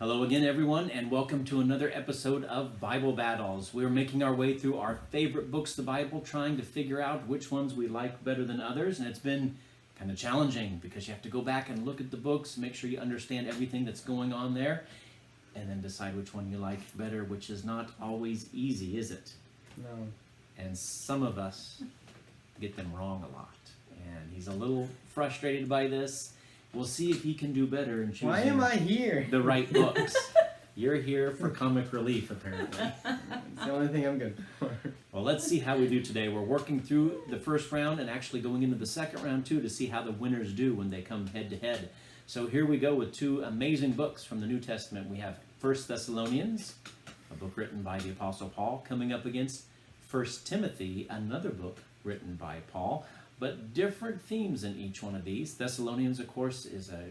Hello again, everyone, and welcome to another episode of Bible Battles. We're making our way through our favorite books of the Bible, trying to figure out which ones we like better than others, and it's been kind of challenging because you have to go back and look at the books, make sure you understand everything that's going on there, and then decide which one you like better, which is not always easy, is it? No. And some of us get them wrong a lot, and he's a little frustrated by this. We'll see if he can do better in choosing Why am I here? the right books. You're here for comic relief, apparently. It's the only thing I'm good for. Well, let's see how we do today. We're working through the first round and actually going into the second round, too, to see how the winners do when they come head-to-head. So here we go with two amazing books from the New Testament. We have 1 Thessalonians, a book written by the Apostle Paul, coming up against 1 Timothy, another book written by Paul, but different themes in each one of these. Thessalonians, of course, is a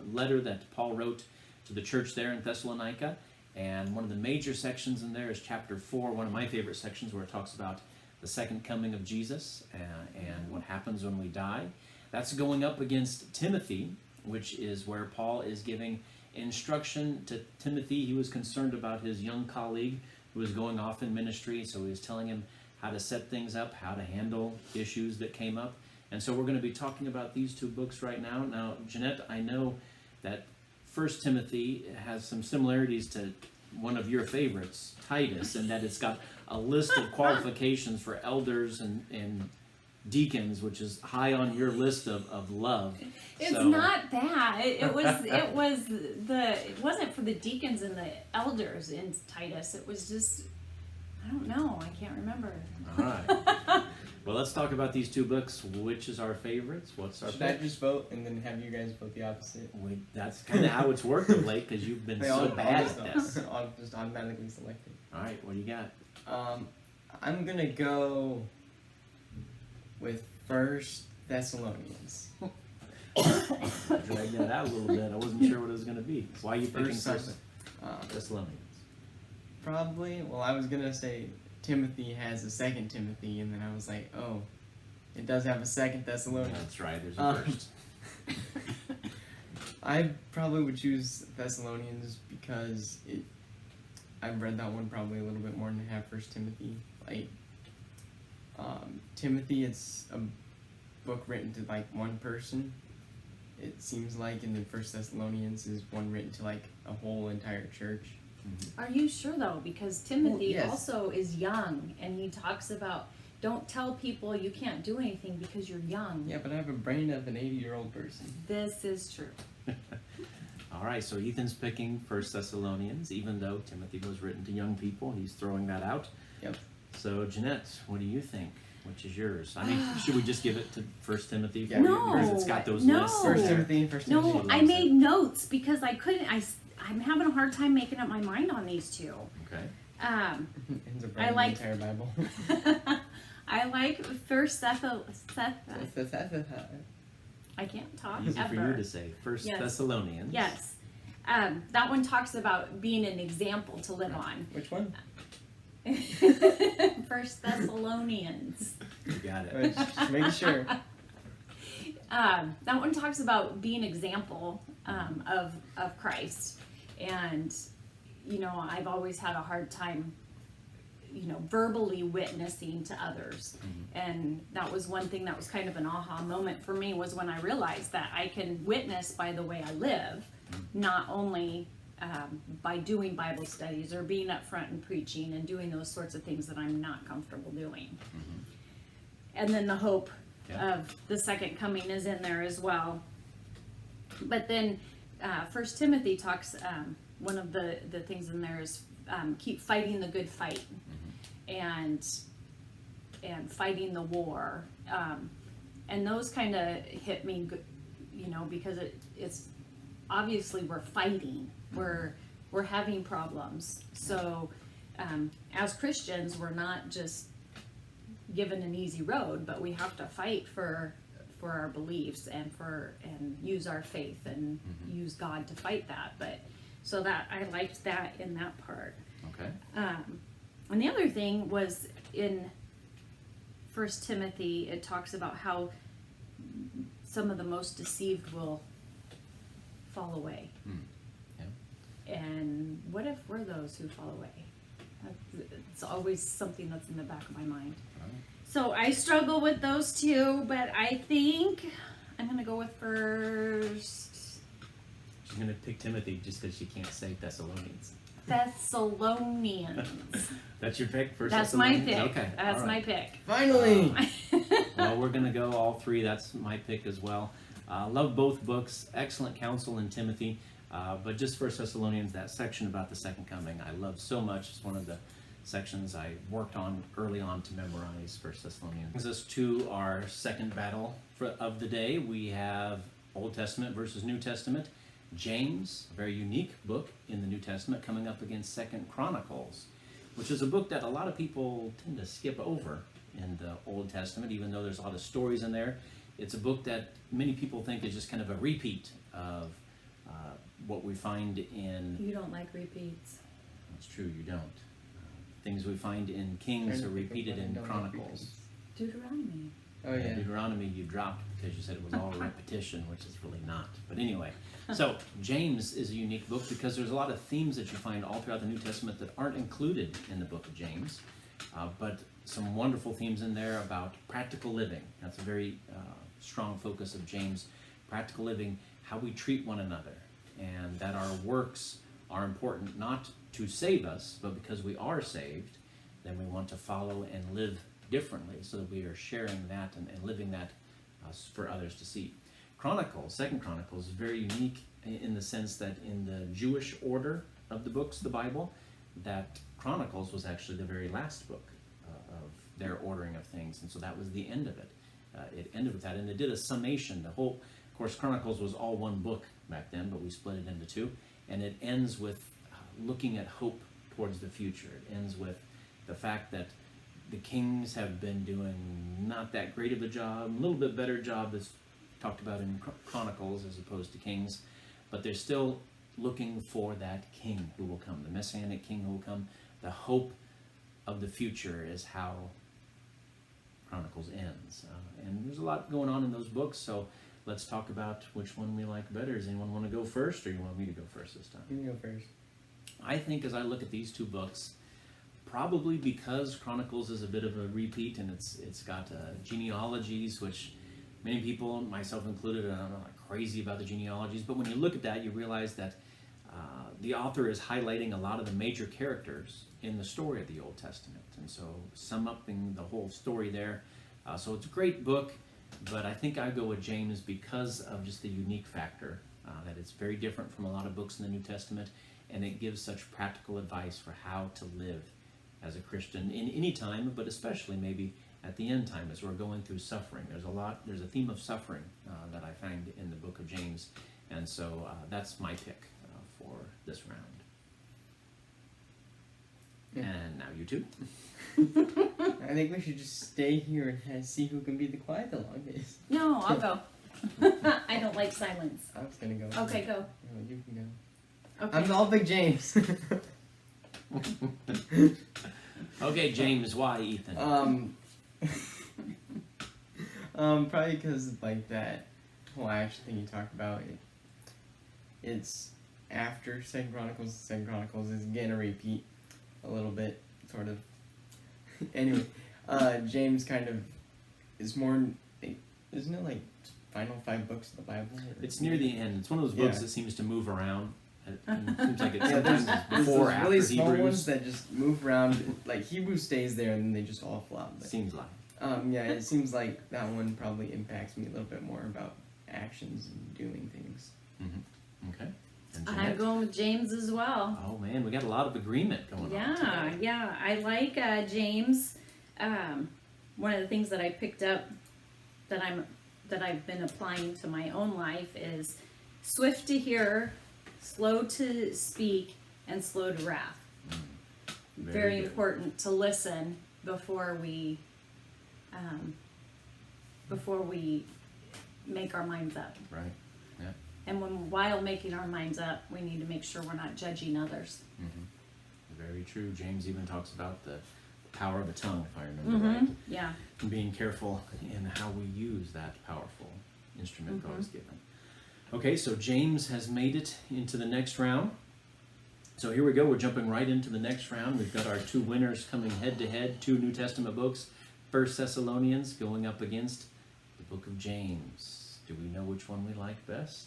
letter that Paul wrote to the church there in Thessalonica, and one of the major sections in there is chapter 4, one of my favorite sections, where it talks about the second coming of Jesus and what happens when we die. That's going up against Timothy, which is where Paul is giving instruction to Timothy. He was concerned about his young colleague who was going off in ministry, so he was telling him how to set things up, how to handle issues that came up. And so we're going to be talking about these two books right now. Now, Jeanette, I know that 1 Timothy has some similarities to one of your favorites, Titus, in that it's got a list of qualifications for elders and deacons, which is high on your list of love. It's not that. It wasn't for the deacons and the elders in Titus. It was just, I don't know. I can't remember. All right. Well, let's talk about these two books. Which is our favorites? What's our Should I just vote and then have you guys vote the opposite? That's kind of how it's worked of late, because you've been so bad at this. I'll just automatically select it. All right, what do you got? I'm going to go with 1 Thessalonians. Drag that out a little bit. I wasn't sure what it was going to be. Why are you picking 1 Thessalonians? Probably, well, I was going to say Timothy has a 2 Timothy, and then I was like, oh, it does have a 2 Thessalonians. That's right, there's a first. I probably would choose Thessalonians because I've read that one probably a little bit more than I have 1 Timothy. Like, Timothy, it's a book written to like one person, it seems like, and then 1 Thessalonians is one written to like a whole entire church. Mm-hmm. Are you sure though? Because Timothy yes. also is young, and he talks about don't tell people you can't do anything because you're young. Yeah, but I have a brain of an 80-year-old person. This is true. All right, so Ethan's picking 1 Thessalonians, even though Timothy was written to young people. He's throwing that out. Yep. So, Jeanette, what do you think? Which is yours? I mean, should we just give it to 1 Timothy? Yeah, no. Because it's got those No. lists. 1 Timothy and 1 Timothy. No, I made notes because I couldn't. I'm having a hard time making up my mind on these two. Okay. Ends up I writing like the entire Bible. I like 1 I can't talk Easy ever. for you to say. 1 Yes. Thessalonians. Yes. That one talks about being an example to live on. Which one? 1 Thessalonians. You got it. Just making sure. That one talks about being an example of Christ. And, you know, I've always had a hard time, you know, verbally witnessing to others. Mm-hmm. And that was one thing that was kind of an aha moment for me, was when I realized that I can witness by the way I live, not only by doing Bible studies or being up front and preaching and doing those sorts of things that I'm not comfortable doing. Mm-hmm. And then the hope of the second coming is in there as well. But then 1 Timothy talks, one of the things in there is keep fighting the good fight, mm-hmm. and fighting the war. And those kind of hit me, you know, because it's obviously we're fighting, we're having problems. So as Christians, we're not just given an easy road, but we have to fight for our beliefs and use our faith and mm-hmm. use God to fight that. But so that I liked that in that part. Okay. And the other thing was in 1 Timothy, it talks about how some of the most deceived will fall away. what if we're those who fall away? It's always something that's in the back of my mind. So I struggle with those two, but I think I'm going to go with first. She's going to pick Timothy just because she can't say Thessalonians. Thessalonians. That's your pick? First That's my Thessalonians? pick. Okay. That's all my right. pick. Finally! Well, we're going to go all three. That's my pick as well. Love both books. Excellent counsel in Timothy. But just First Thessalonians, that section about the second coming, I love so much. It's one of the sections I worked on early on to memorize First Thessalonians. Brings us to our second battle of the day. We have Old Testament versus New Testament. James, a very unique book in the New Testament, coming up against Second Chronicles, which is a book that a lot of people tend to skip over in the Old Testament, even though there's a lot of stories in there. It's a book that many people think is just kind of a repeat of what we find in... You don't like repeats. That's true, you don't. Things we find in Kings are repeated in Chronicles. Deuteronomy. Oh, yeah. Deuteronomy you dropped because you said it was all repetition, which is really not. But anyway, so James is a unique book because there's a lot of themes that you find all throughout the New Testament that aren't included in the book of James, but some wonderful themes in there about practical living. That's a very strong focus of James. Practical living, how we treat one another, and that our works are important not to save us, but because we are saved, then we want to follow and live differently so that we are sharing that and living that for others to see. Chronicles, Second Chronicles, is very unique in the sense that in the Jewish order of the books of the Bible, that Chronicles was actually the very last book of their ordering of things, and so that was the end of it. It ended with that, and it did a summation. The whole, of course, Chronicles was all one book back then, but we split it into two, and it ends with looking at hope towards the future. It ends with the fact that the kings have been doing not that great of a job, a little bit better job that's talked about in Chronicles as opposed to Kings, but they're still looking for that king who will come, the messianic king who will come. The hope of the future is how Chronicles ends. And there's a lot going on in those books, so let's talk about which one we like better. Does anyone want to go first, or you want me to go first this time? You can go first. I think as I look at these two books, probably because Chronicles is a bit of a repeat, and it's got genealogies, which many people, myself included, are not crazy about the genealogies, but when you look at that, you realize that the author is highlighting a lot of the major characters in the story of the Old Testament, and so sum upping the whole story there. So it's a great book, but I think I go with James because of just the unique factor, that it's very different from a lot of books in the New Testament, and it gives such practical advice for how to live as a Christian in any time, but especially maybe at the end time as we're going through suffering. There's a theme of suffering that I find in the book of James, and so that's my pick for this round. Yeah. And now you two. I think we should just stay here and see who can be the quiet the longest. No, I'll go. I don't like silence. I was gonna go. Okay, go. No, you can go. Okay. I'm all big James. Okay, James, why Ethan? Probably because like that whole action thing you talked about. It's after Second Chronicles. Second Chronicles is again a repeat, a little bit, sort of. Anyway, James kind of is more. Isn't it like final 5 books of the Bible? It's near the end. It's one of those books Yeah. that seems to move around. It seems like it's Yeah, there's, sometimes there's before, those after really small Hebrews. ones that just move around. Like Hebrews stays there, and then they just all flop. But, Seems like. yeah, it seems like that one probably impacts me a little bit more about actions and doing things. Mm-hmm. Okay. And I'm Jeanette? going with James as well. Oh man, we got a lot of agreement going on today. Yeah, I like James. One of the things that I picked up that I've been applying to my own life is swift to hear, slow to speak, and slow to wrath. Very good. important to listen before we make our minds up. Right. Yeah. And while making our minds up, we need to make sure we're not judging others. Mm-hmm. Very true. James even talks about the power of the tongue, if I remember right. Yeah. And being careful in how we use that powerful instrument God has given. Okay, so James has made it into the next round. So here we go. We're jumping right into the next round. We've got our two winners coming head to head. Two New Testament books. 1 Thessalonians going up against the book of James. Do we know which one we like best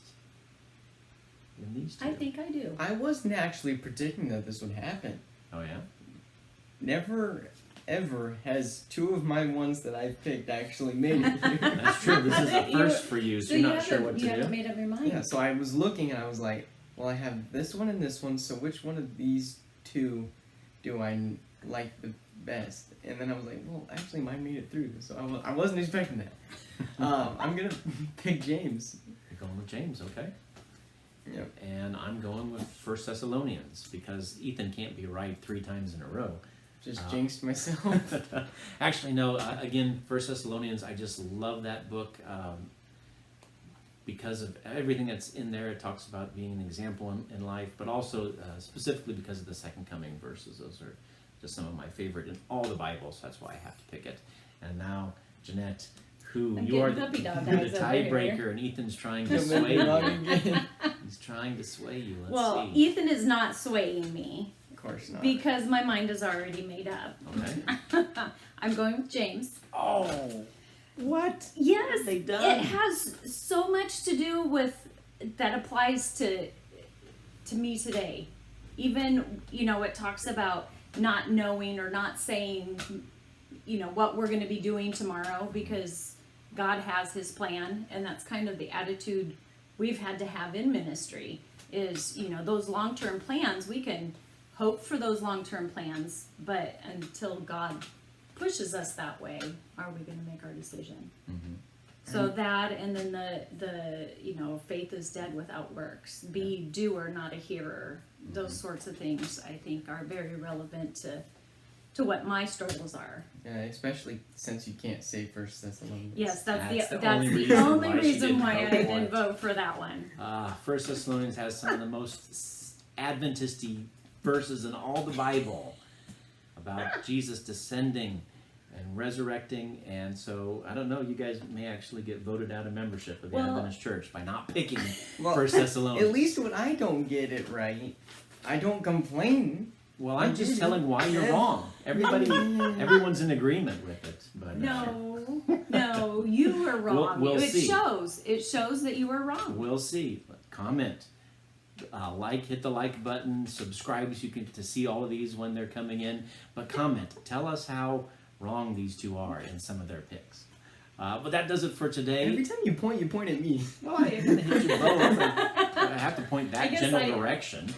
in these two? I think I do. I wasn't actually predicting that this would happen. Oh, yeah? Never, ever has two of my ones that I picked actually made it through. That's true. This is a first for you, so you're not sure what you to haven't do. made up your mind. Yeah, so I was looking and I was like, well, I have this one and this one, so which one of these two do I like the best? And then I was like, well, actually mine made it through, so I wasn't expecting that. I'm going to pick James. You're going with James, okay? Yep. And I'm going with 1 Thessalonians because Ethan can't be right 3 times in a row. Just jinxed myself. Actually, no. Again, 1 Thessalonians, I just love that book because of everything that's in there. It talks about being an example in life, but also specifically because of the second coming verses. Those are just some of my favorite in all the Bibles. That's why I have to pick it. And now, Jeanette, who I'm you are getting puppy dog you're eyes the over here. tiebreaker, and Ethan's trying to Don't sway make me wrong you. again. He's trying to sway you. Let's Well, see. Ethan is not swaying me Of course not. because my mind is already made up. Okay. I'm going with James. Oh, what? Yes, They done? it has so much to do with that applies to me today. Even it talks about not knowing or not saying what we're going to be doing tomorrow because God has His plan, and that's kind of the attitude we've had to have in ministry. Is those long-term plans, we can hope for those long-term plans, but until God pushes us that way, are we going to make our decision? Mm-hmm. So that, and then the faith is dead without works. Be doer, not a hearer. Those sorts of things I think are very relevant to what my struggles are. Yeah, especially since you can't say 1 Thessalonians. Yes, that's the only only reason why she reason didn't why I vote for didn't it. vote for that one. 1 Thessalonians has some of the most Adventisty verses in all the Bible about Jesus descending and resurrecting, and so I don't know. You guys may actually get voted out of membership of the Well- Adventist Church by not picking Well, 1 Thessalonians. At least when I don't get it right, I don't complain. Well, I'm just telling why you're wrong. Everyone's in agreement with it, but No, you were wrong. We'll it see. shows. It shows that you were wrong. we'll see. Comment, hit the like button, subscribe so you can to see all of these when they're coming in. But comment, tell us how wrong these two are in some of their picks. But that does it for today. Every time you point at me. Well, I am gonna hit you both. I have to point I that guess general direction.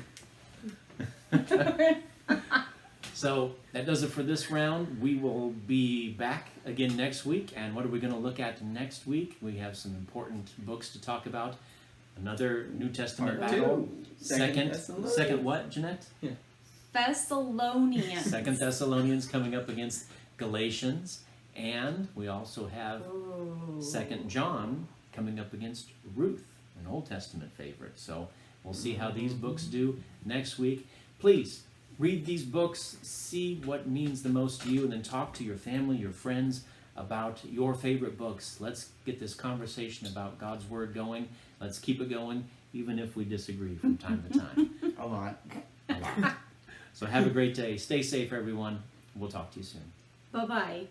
So that does it for this round. We will be back again next week. And what are we going to look at next week? We have some important books to talk about. Another New Testament Part battle. 2. Second what, Jeanette? Thessalonians. 2 Thessalonians coming up against Galatians. And we also have Ooh. 2 John coming up against Ruth, an Old Testament favorite. So we'll see how these books do next week. Please read these books, see what means the most to you, and then talk to your family, your friends about your favorite books. Let's get this conversation about God's Word going. Let's keep it going, even if we disagree from time to time. A lot. A lot. So have a great day. Stay safe, everyone. We'll talk to you soon. Bye-bye.